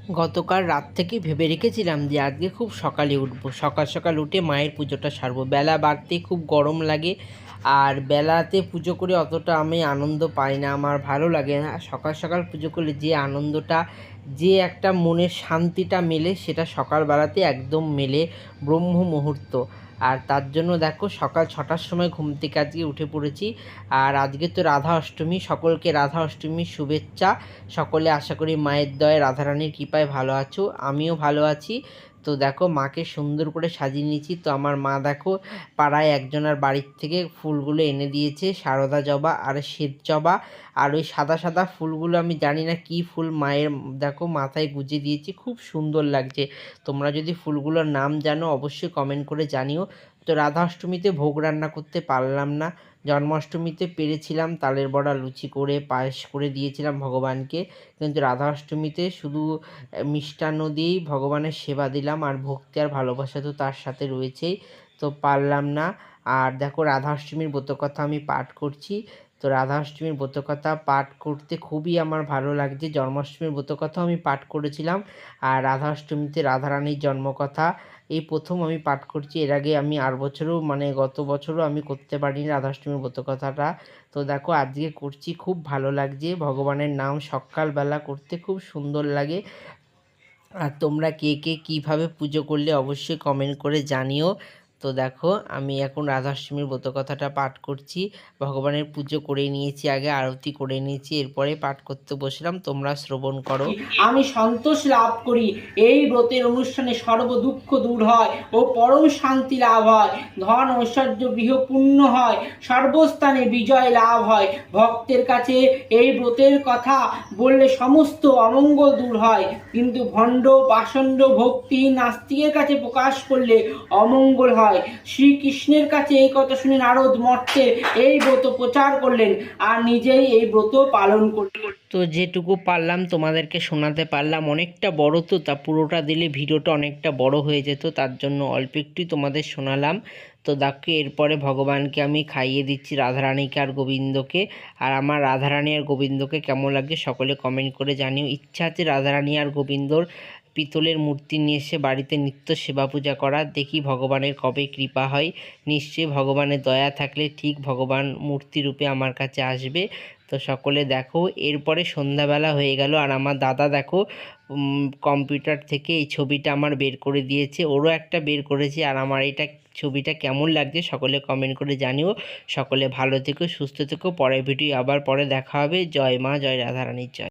গতকাল রাত থেকে ভেবে রেখেছিলাম যে আজকে খুব সকালে উঠবো, সকাল সকাল উঠে মায়ের পুজোটা সারবো। বেলা বাড়তে খুব গরম লাগে, আর বেলাতে পুজো করে অতটা আমি আনন্দ পাই না, আমার ভালো লাগে না। সকাল সকাল পুজো করলে যে আনন্দটা, যে একটা মনের শান্তিটা মেলে, সেটা সকালবেলাতে একদম মেলে, ব্রহ্ম মুহূর্ত। আর তার জন্য দেখো সকাল 6টার সময় ঘুম থেকে আজকে উঠে পড়েছি। আর আজকে তো রাধা অষ্টমী, সকলকে রাধা অষ্টমীর শুভেচ্ছা। সকলে আশা করি মায়ের দয়ায় রাধারানীর কৃপায় ভালো আছো, আমিও ভালো আছি। তো দেখো মাকে সুন্দর করে সাজিয়ে নিয়েছি। তো আমার মা দেখো পাড়ায় একজনের বাড়ির থেকে ফুলগুলো এনে দিয়েছে, সারদা জবা আর শ্বেত জবা। আর ওই সাদা সাদা ফুলগুলো আমি জানি না কী ফুল, মায়ের দেখো মাথায় গুজে দিয়েছি, খুব সুন্দর লাগছে। তোমরা যদি ফুলগুলোর নাম জানো অবশ্যই কমেন্ট করে জানিও। তো রাধা অষ্টমীতে ভোগ রান্না করতে পারলাম না, জন্মাষ্টমীতে পেরেছিলাম তালের বড়া লুচি করে পায়েস করে দিয়েছিলাম ভগবানকে, কিন্তু রাধা অষ্টমীতে শুধু মিষ্টান্ন দিয়েই ভগবানের সেবা দিলাম, আর ভক্তি আর ভালোবাসা তো তার সাথে রয়েছেই, তো পারলাম না। আর দেখো রাধা অষ্টমীর ব্রতকথা আমি পাঠ করছি। তো রাধা অষ্টমীর ব্রতকথা পাঠ করতে খুবই আমার ভালো লাগছে। জন্মাষ্টমীর ব্রতকথাও আমি পাঠ করেছিলাম, আর রাধা অষ্টমীতে রাধারানীর জন্মকথা এই প্রথম আমি পাঠ করছি। এর আগে আমি আর বছরও মানে গত বছরও আমি করতে পারিনি রাধাষ্টমীর ব্রতকথাটা। তো দেখো আজকে করছি, খুব ভালো লাগছে। ভগবানের নাম সকালবেলা করতে খুব সুন্দর লাগে। আর তোমরা কে কে কীভাবে পুজো করলে অবশ্যই কমেন্ট করে জানিও। তো দেখো আমি এখন রাধাষ্টমীর ব্রতকথাটা পাঠ করছি। ভগবানের পুজো করে নিয়েছি, আগে আরতি করে নিয়েছি, এরপরে পাঠ করতে বসলাম, তোমরা শ্রবণ করো। আমি সন্তোষ লাভ করি, এই ব্রতের অনুষ্ঠানে সর্ব দুঃখ দূর হয় ও পরম শান্তি লাভ হয়, ধন ঐশ্বর্য গৃহপূর্ণ হয়, সর্বস্থানে বিজয় লাভ হয়। ভক্তের কাছে এই ব্রতের কথা বললে সমস্ত অমঙ্গল দূর হয়, কিন্তু ভণ্ড পাষণ্ড ভক্তি নাস্তিকের কাছে প্রকাশ করলে অমঙ্গল হয়। শ্রীকৃষ্ণের কাছে এই কথা শুনে নারদ মর্তে এই ব্রত প্রচার করলেন আর নিজেই এই ব্রত পালন করলেন। তো যেটুকু পারলাম তোমাদেরকে শোনাতে পারলাম, অনেকটা বড় তো, তা পুরোটা দিলে ভিডিওটা অনেকটা বড় হয়ে যেত, তার জন্য অল্প একটুই তোমাদের শোনালাম। তো দেখো এরপরে ভগবানকে আমি খাইয়ে দিচ্ছি, রাধারানীকে আর গোবিন্দকে। আর আমার রাধারানী আর গোবিন্দকে কেমন লাগছে সকলে কমেন্ট করে জানিও। ইচ্ছা আছে রাধারানী আর গোবিন্দর পিতলের মূর্তি নিয়ে এসে বাড়িতে নিত্য সেবা পূজা করা, দেখি ভগবানের কবে কৃপা হয়। নিশ্চয়ই ভগবানের দয়া থাকলে ঠিক ভগবান মূর্তি রূপে আমার কাছে আসবে। তো সকলে দেখো এরপরে সন্ধ্যাবেলা হয়ে গেল, আর আমার দাদা দেখো কম্পিউটার থেকে এই ছবিটা আমার বের করে দিয়েছে, ওরও একটা বের করেছে। আর আমার এটা ছবিটা কেমন লাগছে সকলে কমেন্ট করে জানিও। সকলে ভালো থেকো, সুস্থ থেকো, পরের ভিডিও আবার পরে দেখা হবে। জয় মা, জয় রাধারানীর জয়।